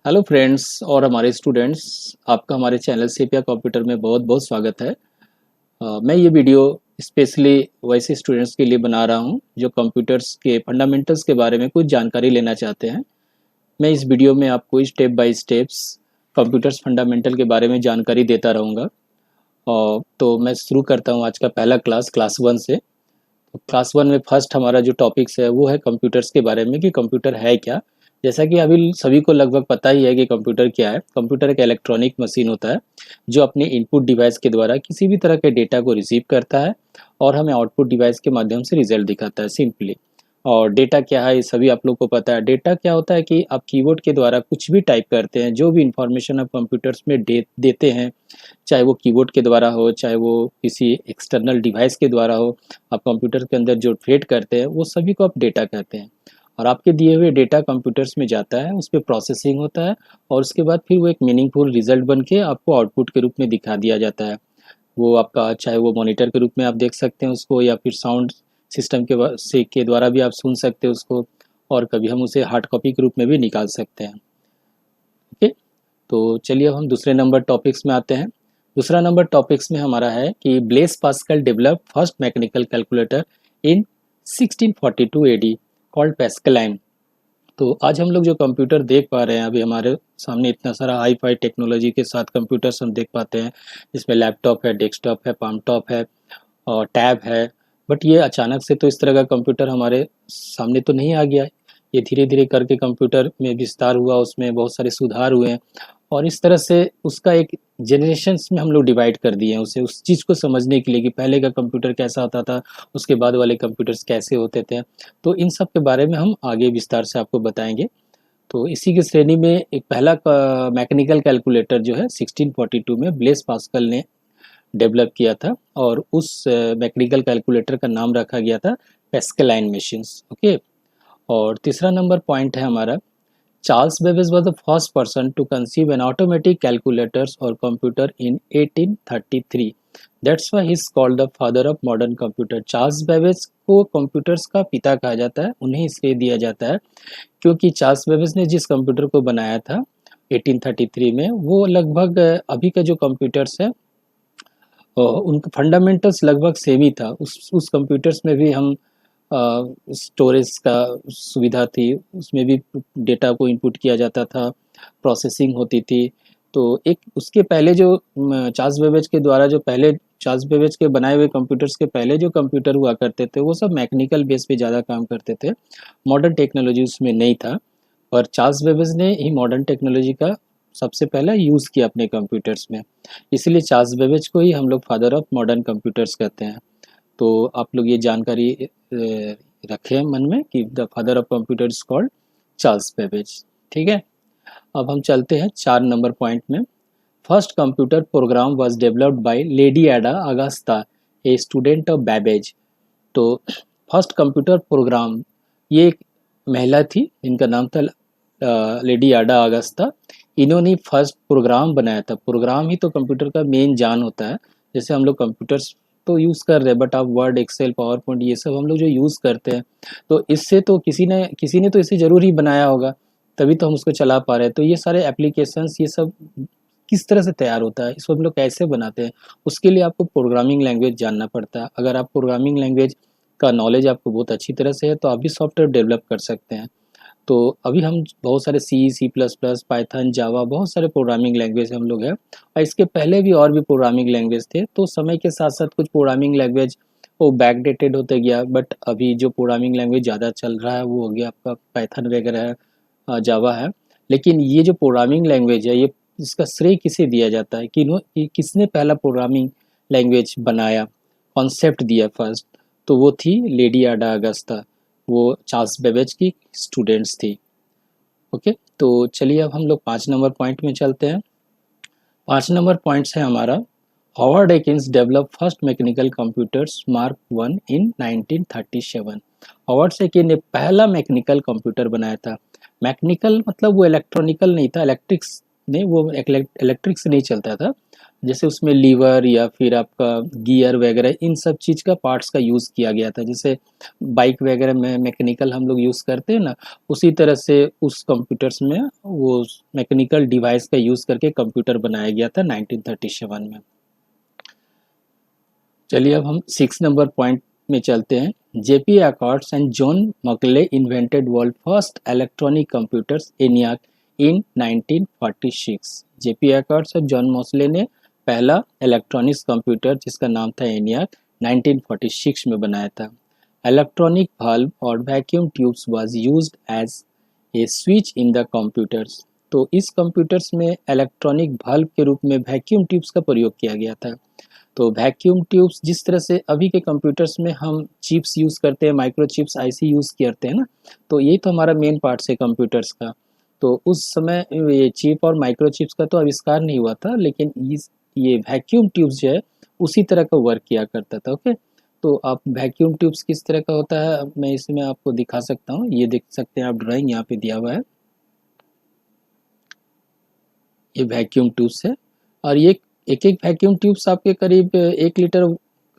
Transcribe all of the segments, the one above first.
Hello friends और हमारे students, आपका हमारे चैनल सेपिया कंप्यूटर में बहुत बहुत स्वागत है। मैं ये वीडियो स्पेशली वैसे स्टूडेंट्स के लिए बना रहा हूँ जो कंप्यूटर्स के फंडामेंटल्स के बारे में कुछ जानकारी लेना चाहते हैं। मैं इस वीडियो में आपको step by steps computers fundamental के बारे में जानकारी देता रहूँगा। और तो मैं शुरू करता हूँ आज का पहला क्लास 1 से। तो क्लास 1 में फर्स्ट हमारा जो टॉपिक्स है वो है कंप्यूटर्स के बारे में कि कंप्यूटर है क्या। जैसा कि अभी सभी को लगभग पता ही है कि कंप्यूटर क्या है। कंप्यूटर एक इलेक्ट्रॉनिक मशीन होता है जो अपने इनपुट डिवाइस के द्वारा किसी भी तरह के डेटा को रिसीव करता है और हमें आउटपुट डिवाइस के माध्यम से रिजल्ट दिखाता है सिंपली। और डेटा क्या है ये सभी आप लोग को पता है। डेटा क्या होता है कि आप कीबोर्ड के द्वारा कुछ भी टाइप करते हैं, जो भी इंफॉर्मेशन आप कंप्यूटर्स में देते हैं, चाहे वो कीबोर्ड के द्वारा हो, चाहे वो किसी एक्सटर्नल डिवाइस के द्वारा हो, आप कंप्यूटर के अंदर जो फेड करते हैं वो सभी को आप डेटा कहते हैं। और आपके दिए हुए डेटा कंप्यूटर्स में जाता है, उस पर प्रोसेसिंग होता है और उसके बाद फिर वो एक मीनिंगफुल रिजल्ट बन के आपको आउटपुट के रूप में दिखा दिया जाता है। वो आपका चाहे वो मॉनिटर के रूप में आप देख सकते हैं उसको, या फिर साउंड सिस्टम के द्वारा भी आप सुन सकते हैं उसको, और कभी हम उसे हार्ड कॉपी के रूप में भी निकाल सकते हैं। ओके, तो चलिए अब हम दूसरे नंबर टॉपिक्स में आते हैं। दूसरा नंबर टॉपिक्स में हमारा है कि Blaise Pascal develop first mechanical calculator in 1642 AD called Pascaline. तो आज हम लोग जो कंप्यूटर देख पा रहे हैं, अभी हमारे सामने इतना सारा हाई फाई टेक्नोलॉजी के साथ कंप्यूटर्स हम देख पाते हैं, जिसमें लैपटॉप है, डेस्कटॉप है, पाम टॉप है और टैब है। बट ये अचानक से तो इस तरह का कंप्यूटर हमारे सामने तो नहीं आ गया है। ये धीरे धीरे करके कंप्यूटर में विस्तार हुआ, उसमें बहुत सारे सुधार हुए हैं और इस तरह से उसका एक जनरेशन्स में हम लोग डिवाइड कर दिए हैं उसे, उस चीज़ को समझने के लिए कि पहले का कंप्यूटर कैसा होता था, उसके बाद वाले कंप्यूटर्स कैसे होते थे। तो इन सब के बारे में हम आगे विस्तार से आपको बताएंगे। तो इसी की श्रेणी में एक पहला मैकेनिकल कैलकुलेटर जो है 1642 में ब्लेस पास्कल ने डेवलप किया था और उस मैकेनिकल कैलकुलेटर का नाम रखा गया था पैस्कलाइन मशीन्स। ओके, और तीसरा नंबर पॉइंट है हमारा, Charles Babbage was the first person to conceive an automatic calculators or computer in 1833. That's why he's called the father of modern computer. Charles Babbage को कंप्यूटर्स का पिता कहा जाता है, उन्हें श्रेय दिया जाता है क्योंकि चार्ल्स बेबेज ने जिस कंप्यूटर को बनाया था 1833 में, वो लगभग अभी का जो कंप्यूटर्स है उनका फंडामेंटल्स लगभग सेम ही था। उस कंप्यूटर्स में भी हम स्टोरेज का सुविधा थी, उसमें भी डेटा को इनपुट किया जाता था, प्रोसेसिंग होती थी। तो एक उसके पहले जो चार्ल्स बेबेज के द्वारा जो पहले चार्ल्स बेबेज के बनाए हुए कंप्यूटर्स के पहले जो कंप्यूटर हुआ करते थे वो सब मैकेनिकल बेस पे ज़्यादा काम करते थे, मॉडर्न टेक्नोलॉजी उसमें नहीं था। और चार्ल्स बेबेज ने ही मॉडर्न टेक्नोलॉजी का सबसे पहला यूज़ किया अपने कंप्यूटर्स में, इसलिए चार्ल्स बेबेज को ही हम लोग फादर ऑफ मॉडर्न कंप्यूटर्स कहते हैं। तो आप लोग ये जानकारी रखें मन में कि the father of computer is called Charles Babbage. ठीक है, अब हम चलते हैं 4 नंबर पॉइंट में। First computer program was developed by lady Ada Augusta, a student of Babbage. तो फर्स्ट कंप्यूटर प्रोग्राम, ये एक महिला थी, इनका नाम था लेडी एडा अगस्ता। इन्होंने फर्स्ट प्रोग्राम बनाया था। प्रोग्राम ही तो कंप्यूटर का मेन जान होता है। जैसे हम लोग कंप्यूटर्स तो यूज़ कर रहे हैं, बट आप वर्ड, एक्सेल, पावर पॉइंट ये सब हम लोग जो यूज़ करते हैं, तो इससे तो किसी ने तो इसे ज़रूर ही बनाया होगा, तभी तो हम उसको चला पा रहे हैं। तो ये सारे एप्लीकेशंस ये सब किस तरह से तैयार होता है, इसको हम लोग कैसे बनाते हैं, उसके लिए आपको प्रोग्रामिंग लैंग्वेज जानना पड़ता है। अगर आप प्रोग्रामिंग लैंग्वेज का नॉलेज आपको बहुत अच्छी तरह से है तो आप भी सॉफ्टवेयर डेवलप कर सकते हैं। तो अभी हम बहुत सारे सी प्लस प्लस, पाइथन, जावा, बहुत सारे प्रोग्रामिंग लैंग्वेज हम लोग हैं और इसके पहले भी और भी प्रोग्रामिंग लैंग्वेज थे। तो समय के साथ साथ कुछ प्रोग्रामिंग लैंग्वेज वो बैकडेटेड होते गया, बट अभी जो प्रोग्रामिंग लैंग्वेज ज़्यादा चल रहा है वो हो गया आपका पाइथन वगैरह है, जावा है। लेकिन ये जो प्रोग्रामिंग लैंग्वेज है, ये इसका श्रेय किसे दिया जाता है कि किसने पहला प्रोग्रामिंग लैंग्वेज बनाया, कॉन्सेप्ट दिया फर्स्ट, तो वो थी लेडी आडा अगस्ता। वो चार्ल्स बेबेज की स्टूडेंट्स थी। ओके, तो चलिए अब हम लोग 5 नंबर पॉइंट में चलते हैं। 5 नंबर पॉइंट्स है हमारा, Howard Aikens develop first mechanical computers Mark 1 in 1937। Howard Aiken ने पहला मैकेनिकल कंप्यूटर बनाया था। मैकेनिकल मतलब वो इलेक्ट्रॉनिकल नहीं था, इलेक्ट्रिक से नहीं चलता था। जैसे उसमें लीवर या फिर आपका गियर वगैरह इन सब चीज़ का पार्ट्स का यूज़ किया गया था। जैसे बाइक वगैरह में मैकेनिकल हम लोग यूज़ करते हैं ना, उसी तरह से उस कंप्यूटर्स में वो मैकेनिकल डिवाइस का यूज़ करके कंप्यूटर बनाया गया था 1937 में। चलिए अब हम 6 नंबर पॉइंट में चलते हैं। J P Eckerts and John Mauchly invented world first electronic computers ENIAC in 1946। J P Eckerts और जॉन मॉसले ने पहला इलेक्ट्रॉनिक्स कंप्यूटर जिसका नाम था ENIAC 1946 में बनाया था। इलेक्ट्रॉनिक valve और vacuum tubes was used as a switch in the computers. तो इस कंप्यूटर्स में इलेक्ट्रॉनिक valve के रूप में वैक्यूम ट्यूब्स का प्रयोग किया गया था। तो वैक्यूम ट्यूब्स जिस तरह से अभी के कंप्यूटर्स में हम चिप्स यूज़ करते हैं, माइक्रो चिप्स आईसी यूज़ करते हैं ना, तो यही तो हमारा मेन पार्ट्स है कंप्यूटर्स का। तो उस समय ये चिप और माइक्रो चिप्स का तो आविष्कार नहीं हुआ था, लेकिन ये वैक्यूम ट्यूब्स जो है उसी तरह का वर्क किया करता था। ओके, तो आप वैक्यूम ट्यूब्स किस तरह का होता है अब मैं इसमें आपको दिखा सकता हूँ। ये देख सकते हैं आप, ड्राइंग यहाँ पे दिया हुआ है, ये वैक्यूम ट्यूब्स है। और ये एक एक वैक्यूम ट्यूब्स आपके करीब 1 लीटर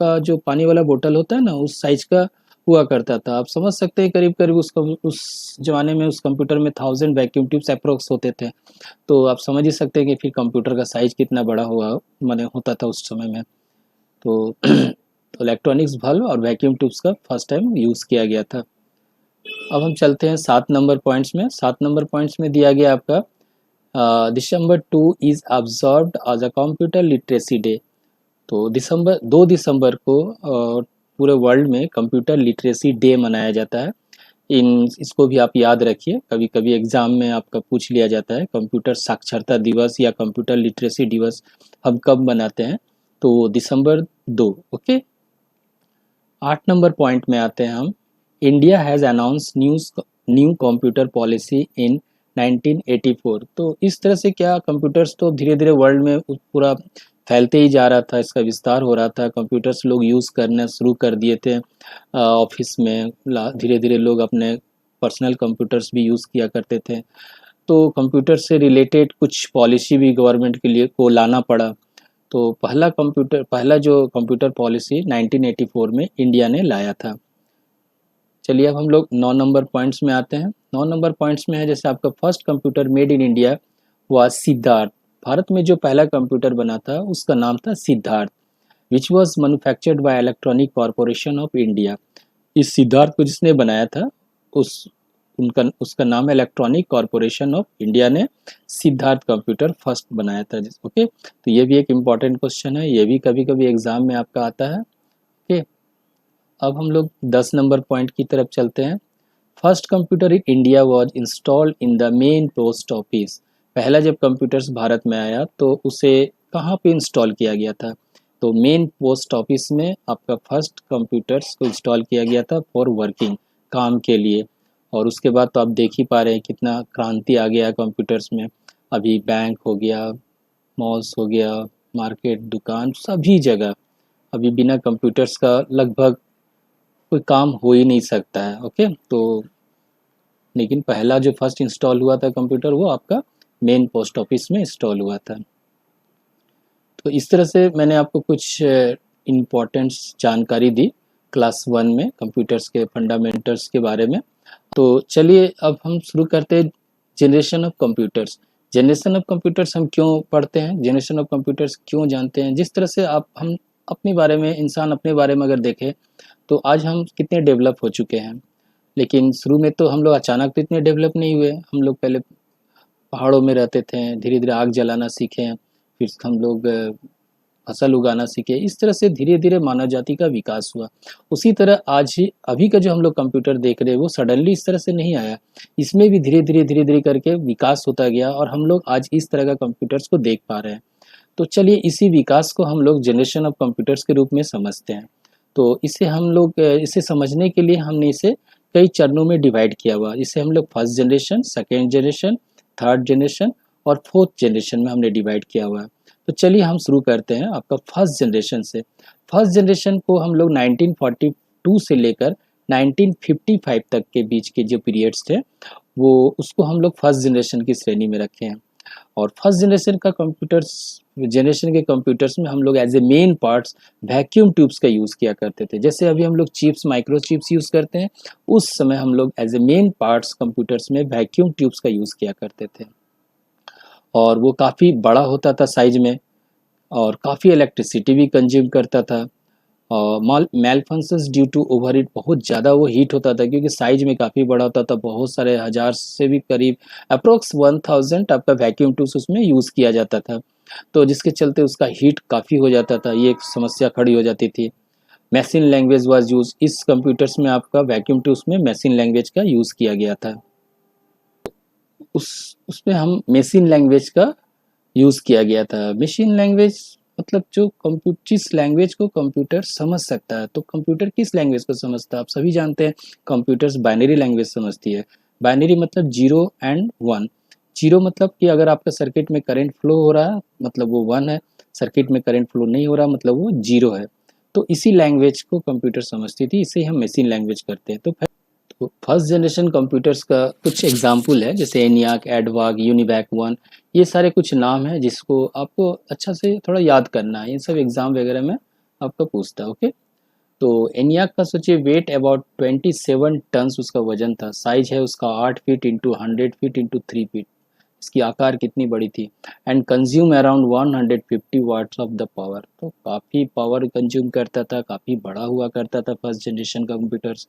का जो पानी वाला बोतल होता है ना, उस साइज का हुआ करता था। आप समझ सकते हैं करीब करीब उस जमाने में उस कंप्यूटर में 1000 वैक्यूम ट्यूब्स अप्रोक्स होते थे। तो आप समझ ही सकते हैं कि फिर कंप्यूटर का साइज कितना बड़ा हुआ माने होता था उस समय में। तो तो इलेक्ट्रॉनिक्स बल्ब और वैक्यूम ट्यूब्स का फर्स्ट टाइम यूज़ किया गया था। अब हम चलते हैं 7 नंबर पॉइंट्स में। 7 नंबर पॉइंट्स में दिया गया आपका December 2 is observed as a computer literacy day. तो 2 दिसंबर को पूरे वर्ल्ड में कंप्यूटर लिटरेसी डे मनाया जाता है। इसको भी आप याद रखिए, कभी कभी एग्जाम में आपका पूछ लिया जाता है कंप्यूटर साक्षरता दिवस या कंप्यूटर लिटरेसी दिवस हम कब मनाते हैं, तो दिसंबर 2। ओके, 8 नंबर पॉइंट में आते हैं हम। India has announce new computer policy in 1984। तो इस तरह से क्या कंप्यूटर्स तो धीरे धीरे वर्ल्ड में पूरा फैलते ही जा रहा था, इसका विस्तार हो रहा था, कंप्यूटर्स लोग यूज़ करना शुरू कर दिए थे ऑफिस में। धीरे धीरे लोग अपने पर्सनल कंप्यूटर्स भी यूज़ किया करते थे। तो कंप्यूटर से रिलेटेड कुछ पॉलिसी भी गवर्नमेंट के लिए को लाना पड़ा। तो पहला जो कंप्यूटर पॉलिसी 1984 में इंडिया ने लाया था। चलिए अब हम लोग 9 नंबर पॉइंट्स में आते हैं। 9 नंबर पॉइंट्स में है जैसे आपका first computer made in India हुआ सिद्धार्थ। भारत में जो पहला कंप्यूटर बना था उसका नाम था Siddharth, which was manufactured by electronic corporation of India. इस सिद्धार्थ को जिसने बनाया था उस उनका उसका नाम है इलेक्ट्रॉनिक कॉरपोरेशन ऑफ इंडिया ने सिद्धार्थ कंप्यूटर फर्स्ट बनाया था। ओके, तो ये भी एक इम्पॉर्टेंट क्वेश्चन है, ये भी कभी कभी एग्जाम में आपका आता है। ओके, अब हम लोग 10 नंबर पॉइंट की तरफ चलते हैं। First computer in India was installed in the main post office. पहला जब कंप्यूटर्स भारत में आया तो उसे कहाँ पे इंस्टॉल किया गया था, तो मेन पोस्ट ऑफिस में आपका फर्स्ट कंप्यूटर्स को इंस्टॉल किया गया था फॉर वर्किंग, काम के लिए। और उसके बाद तो आप देख ही पा रहे हैं कितना क्रांति आ गया कंप्यूटर्स में। अभी बैंक हो गया, मॉल्स हो गया, मार्केट, दुकान, सभी जगह अभी बिना कंप्यूटर्स का लगभग कोई काम हो ही नहीं सकता है। ओके, तो लेकिन पहला जो फर्स्ट इंस्टॉल हुआ था कंप्यूटर वो आपका मेन पोस्ट ऑफिस में इंस्टॉल हुआ था। तो इस तरह से मैंने आपको कुछ इम्पोर्टेंट्स जानकारी दी क्लास 1 में कंप्यूटर्स के फंडामेंटल्स के बारे में। तो चलिए अब हम शुरू करते हैं generation of computers. Generation of computers हम क्यों पढ़ते हैं, जनरेशन ऑफ कंप्यूटर्स क्यों जानते हैं। जिस तरह से हम अपने बारे में, इंसान अपने बारे में अगर देखें तो आज हम कितने डेवलप हो चुके हैं, लेकिन शुरू में तो हम लोग अचानक तो इतने डेवलप नहीं हुए। हम लोग पहले पहाड़ों में रहते थे, धीरे धीरे आग जलाना सीखे, फिर हम लोग फसल उगाना सीखे। इस तरह से धीरे धीरे मानव जाति का विकास हुआ। उसी तरह आज ही अभी का जो हम लोग कंप्यूटर देख रहे हैं वो सडनली इस तरह से नहीं आया, इसमें भी धीरे धीरे करके विकास होता गया और हम लोग आज इस तरह का कंप्यूटर्स को देख पा रहे हैं। तो चलिए इसी विकास को हम लोग जनरेशन ऑफ कंप्यूटर्स के रूप में समझते हैं। तो इसे समझने के लिए हमने इसे कई चरणों में डिवाइड किया हुआ। इसे हम लोग first generation, second generation, third generation और फोर्थ जनरेशन में हमने डिवाइड किया हुआ है। तो चलिए हम शुरू करते हैं आपका फर्स्ट जनरेशन से। फर्स्ट जनरेशन को हम लोग 1942 से लेकर 1955 तक के बीच के जो पीरियड्स थे वो उसको हम लोग फर्स्ट जनरेशन की श्रेणी में रखे हैं। और फर्स्ट जनरेशन के कंप्यूटर्स में हम लोग as a main parts vacuum tubes का यूज़ किया करते थे। जैसे अभी हम लोग चिप्स, माइक्रो चिप्स यूज़ करते हैं, उस समय हम लोग as a main parts computers में वैक्यूम ट्यूब्स का यूज़ किया करते थे। और वो काफ़ी बड़ा होता था साइज में और काफ़ी इलेक्ट्रिसिटी भी कंज्यूम करता था। और malfunctions due to overheat, बहुत ज़्यादा वो हीट होता था क्योंकि साइज में काफ़ी बड़ा होता था। बहुत सारे हज़ार से भी करीब अप्रोक्स 1000 आपका वैक्यूम ट्यूब्स उसमें यूज़ किया जाता था, तो जिसके चलते उसका हीट काफ़ी हो जाता था, ये एक समस्या खड़ी हो जाती थी। मशीन लैंग्वेज वाज यूज, इस कंप्यूटर्स में आपका वैक्यूम ट्यूब्स में मशीन लैंग्वेज का यूज़ किया गया था। उसमें हम मशीन लैंग्वेज का यूज़ किया गया था। मशीन लैंग्वेज मतलब जो कंप्यूटर, जिस लैंग्वेज को कंप्यूटर समझ सकता है। तो कंप्यूटर किस लैंग्वेज को समझता है? आप सभी जानते हैं कंप्यूटर्स बाइनरी लैंग्वेज समझती है। बाइनरी मतलब 0 एंड 1। 0 मतलब कि अगर आपका सर्किट में करंट फ्लो हो रहा है मतलब वो 1 है, सर्किट में करंट फ्लो नहीं हो रहा मतलब वो 0 है। तो इसी लैंग्वेज को कंप्यूटर समझती थी, इसे हम मशीन लैंग्वेज करते हैं। तो फर्स्ट जनरेशन कंप्यूटर्स का कुछ एग्जाम्पल है, जैसे एनियाक, एडवाग, यूनिवैक 1, ये सारे कुछ नाम हैं जिसको आपको अच्छा से थोड़ा याद करना है। ये सब एग्जाम वगैरह में आपका पूछता है। ओके, तो एनियाक का सोचिए वेट अबाउट 27 टन्स उसका वजन था। साइज है उसका 8 feet into 100 feet into 3 feet. इसकी आकार कितनी बड़ी थी? And consume around 150 watts of the power. तो काफ़ी पावर कंज्यूम करता था, काफ़ी बड़ा हुआ करता था फर्स्ट जनरेशन कंप्यूटर्स।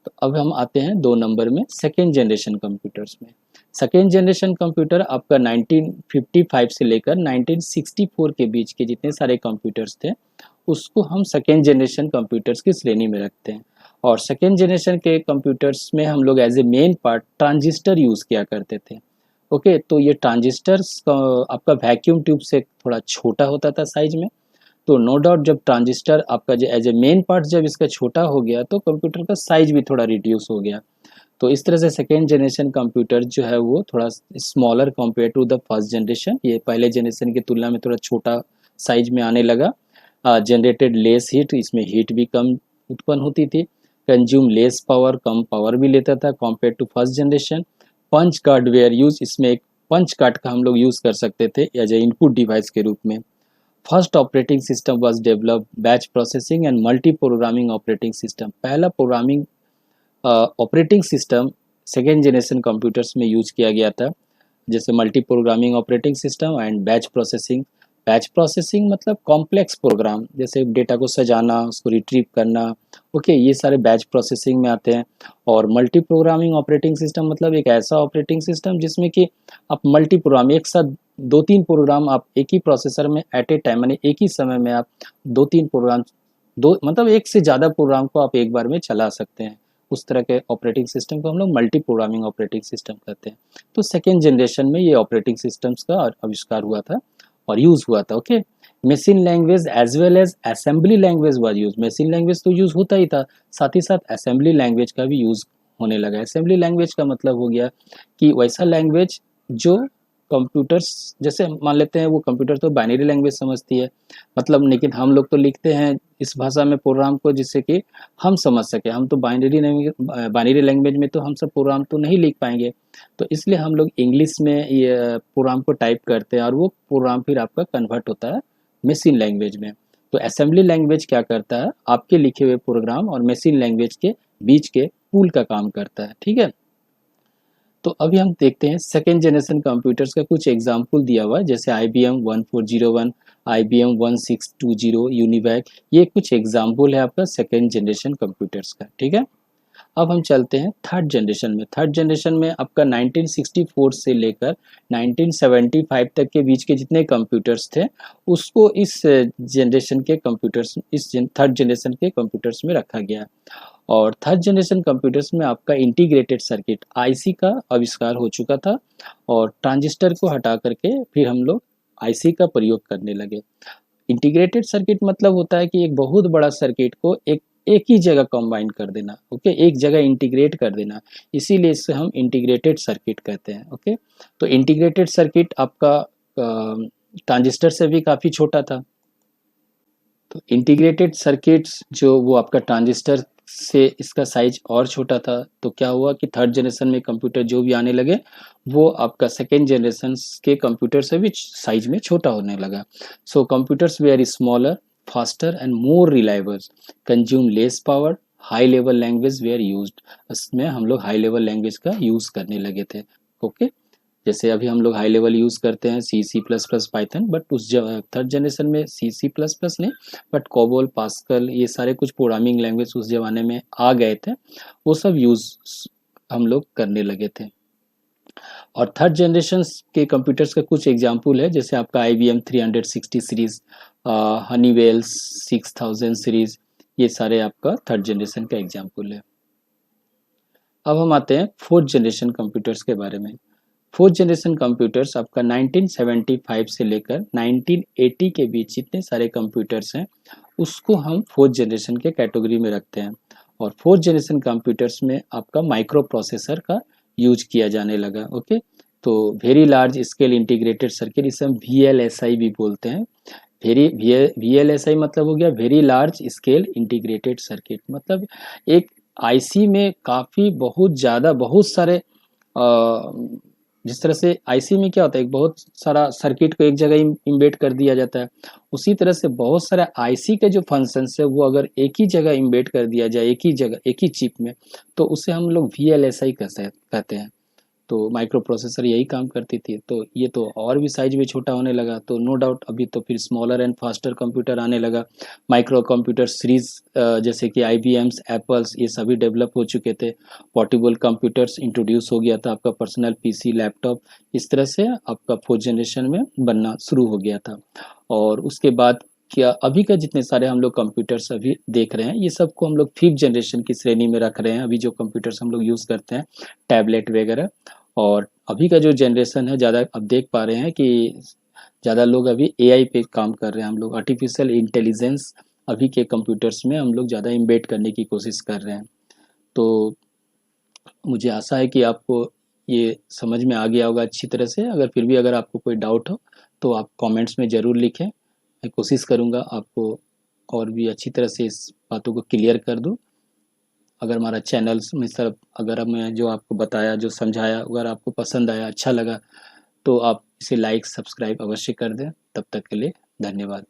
तो अब हम आते हैं 2 नंबर में, सेकेंड जनरेशन कंप्यूटर्स में। सेकेंड जनरेशन कंप्यूटर आपका 1955 से लेकर 1964 के बीच के जितने सारे कंप्यूटर्स थे उसको हम सेकेंड जनरेशन कंप्यूटर्स की श्रेणी में रखते हैं। और सेकेंड जनरेशन के कंप्यूटर्स में हम लोग as a main part transistor use किया करते थे। ओके, तो ये ट्रांजिस्टर्स आपका वैक्यूम ट्यूब से थोड़ा छोटा होता था साइज में। तो नो डाउट जब ट्रांजिस्टर आपका जो एज ए मेन पार्ट जब इसका छोटा हो गया तो कंप्यूटर का साइज भी थोड़ा रिड्यूस हो गया। तो इस तरह से सेकेंड जनरेशन कंप्यूटर जो है वो थोड़ा smaller compare to the first generation, ये पहले जनरेशन की तुलना में थोड़ा छोटा साइज में आने लगा। जनरेटेड लेस हीट, इसमें हीट भी कम उत्पन्न होती थी। कंज्यूम लेस पावर, कम पावर भी लेता था compare to first generation. Punch card were use, इसमें एक पंच कार्ड का हम लोग यूज़ कर सकते थे एज ए इनपुट डिवाइस के रूप में। First operating system was developed batch processing and multi programming operating system. पहला programming operating system second generation computers में यूज किया गया था, जैसे multi programming operating system and batch processing. Batch processing मतलब कॉम्प्लेक्स प्रोग्राम, जैसे डेटा को सजाना, उसको रिट्रीव करना। ओके, ये सारे बैच प्रोसेसिंग में आते हैं। और मल्टी प्रोग्रामिंग ऑपरेटिंग सिस्टम मतलब एक ऐसा ऑपरेटिंग सिस्टम जिसमें कि आप मल्टी प्रोग्राम, एक साथ 2-3 प्रोग्राम आप एक ही प्रोसेसर में एट ए टाइम, यानी एक ही समय में आप 2-3 प्रोग्राम, दो मतलब एक से ज़्यादा प्रोग्राम को आप एक बार में चला सकते हैं। उस तरह के ऑपरेटिंग सिस्टम को हम लोग मल्टी प्रोग्रामिंग ऑपरेटिंग सिस्टम कहते हैं। तो सेकेंड जनरेशन में ये ऑपरेटिंग सिस्टम्स का आविष्कार हुआ था और यूज़ हुआ था। Okay, machine language as well as assembly language was use. Machine language तो यूज़ होता ही था, साथ ही साथ असेंबली लैंग्वेज का भी यूज़ होने लगा। असेंबली लैंग्वेज का मतलब हो गया कि वैसा लैंग्वेज जो कंप्यूटर्स, जैसे मान लेते हैं वो कंप्यूटर तो बाइनरी लैंग्वेज समझती है मतलब, लेकिन हम लोग तो लिखते हैं इस भाषा में प्रोग्राम को जिससे कि हम समझ सके। हम तो बाइनरी लैंग्वेज में तो हम सब प्रोग्राम तो नहीं लिख पाएंगे, तो इसलिए हम लोग इंग्लिश में ये प्रोग्राम को टाइप करते हैं और वो प्रोग्राम फिर आपका कन्वर्ट होता है मशीन लैंग्वेज में। तो असेंबली लैंग्वेज क्या करता है, आपके लिखे हुए प्रोग्राम और मशीन लैंग्वेज के बीच के पुल का काम करता है। ठीक है, तो अभी हम देखते हैं सेकेंड जनरेशन कंप्यूटर्स का कुछ एग्जाम्पल दिया हुआ है, जैसे IBM 1401, IBM 1620, यूनिवैक। ये कुछ एग्जाम्पल है आपका सेकेंड जनरेशन कंप्यूटर्स का। ठीक है, अब हम चलते हैं थर्ड जनरेशन में। थर्ड जनरेशन में आपका 1964 से लेकर 1975 तक के बीच के जितने कंप्यूटर्स थे उसको इस जनरेशन के कंप्यूटर्स, इस थर्ड जनरेशन के कंप्यूटर्स में रखा गया। और थर्ड जनरेशन कंप्यूटर्स में आपका इंटीग्रेटेड सर्किट IC का आविष्कार हो चुका था और ट्रांजिस्टर को हटा करके फिर हम लोग IC का प्रयोग करने लगे। इंटीग्रेटेड सर्किट मतलब होता है कि एक बहुत बड़ा सर्किट को एक ही जगह कंबाइन कर देना। ओके, एक जगह इंटीग्रेट कर देना, इसीलिए इससे हम इंटीग्रेटेड सर्किट कहते हैं। ओके, तो इंटीग्रेटेड सर्किट आपका ट्रांजिस्टर से भी काफ़ी छोटा था। तो इंटीग्रेटेड सर्किट्स जो वो आपका ट्रांजिस्टर से इसका साइज और छोटा था, तो क्या हुआ कि थर्ड जनरेशन में कंप्यूटर जो भी आने लगे वो आपका सेकेंड जनरेशन के कंप्यूटर से भी साइज में छोटा होने लगा। So computers were smaller, faster and more reliable, consume less power, high level language were used. इसमें हम लोग हाई लेवल लैंग्वेज का यूज करने लगे थे। ओके, जैसे अभी हम लोग हाई लेवल यूज़ करते हैं C++, पाइथन, बट उस थर्ड जनरेशन में C++ नहीं, बट कोबोल, पास्कल, ये सारे कुछ प्रोग्रामिंग लैंग्वेज उस ज़माने में आ गए थे, वो सब यूज़ हम लोग करने लगे थे। और थर्ड जनरेशन के कंप्यूटर्स का कुछ एग्जाम्पल है, जैसे आपका IBM 360 सीरीज़, हनीवेल 6000 सीरीज़, ये सारे आपका थर्ड जनरेशन का एग्जाम्पल है। अब हम आते हैं फोर्थ जनरेशन कंप्यूटर्स के बारे में। फोर्थ जनरेशन कंप्यूटर्स आपका 1975 से लेकर 1980 के बीच जितने सारे कंप्यूटर्स हैं उसको हम फोर्थ जनरेशन के कैटेगरी में रखते हैं। और फोर्थ जनरेशन कंप्यूटर्स में आपका माइक्रो प्रोसेसर का यूज किया जाने लगा। ओके, तो very large scale integrated circuit, इसे हम VLSI भी बोलते हैं। VLSI मतलब हो गया very large scale integrated circuit, मतलब एक आईसी में काफ़ी बहुत ज़्यादा बहुत सारे जिस तरह से आईसी में क्या होता है, एक बहुत सारा सर्किट को एक जगह इम्बेड कर दिया जाता है, उसी तरह से बहुत सारे आईसी के जो फंक्शंस है वो अगर एक ही जगह इम्बेड कर दिया जाए, एक ही जगह एक ही चिप में, तो उसे हम लोग VLSI कहते हैं। तो माइक्रो प्रोसेसर यही काम करती थी। तो ये तो और भी साइज में छोटा होने लगा, तो नो डाउट अभी तो फिर स्मॉलर एंड फास्टर कंप्यूटर आने लगा। माइक्रो कंप्यूटर सीरीज जैसे कि IBMs, एप्पल्स, ये सभी डेवलप हो चुके थे। पोर्टेबल कंप्यूटर्स इंट्रोड्यूस हो गया था, आपका पर्सनल PC, लैपटॉप, इस तरह से आपका फोर्थ जनरेशन में बनना शुरू हो गया था। और उसके बाद क्या अभी का जितने सारे हम लोग कंप्यूटर्स अभी देख रहे हैं, ये सबको हम लोग फिफ्थ जनरेशन की श्रेणी में रख रहे हैं। अभी जो कंप्यूटर्स हम लोग यूज़ करते हैं, टैबलेट वगैरह, और अभी का जो जनरेशन है ज़्यादा अब देख पा रहे हैं कि ज़्यादा लोग अभी AI पे काम कर रहे हैं। हम लोग आर्टिफिशियल इंटेलिजेंस अभी के कंप्यूटर्स में हम लोग ज़्यादा इम्बेड करने की कोशिश कर रहे हैं। तो मुझे आशा है कि आपको ये समझ में आ गया होगा अच्छी तरह से। अगर फिर भी अगर आपको कोई डाउट हो तो आप कमेंट्स में ज़रूर लिखें, मैं कोशिश करूँगा आपको और भी अच्छी तरह से इस बातों को क्लियर कर दूँ। अगर हमारा चैनल में सर, अगर अब मैं जो आपको बताया, जो समझाया, अगर आपको पसंद आया, अच्छा लगा, तो आप इसे लाइक सब्सक्राइब अवश्य कर दें। तब तक के लिए धन्यवाद।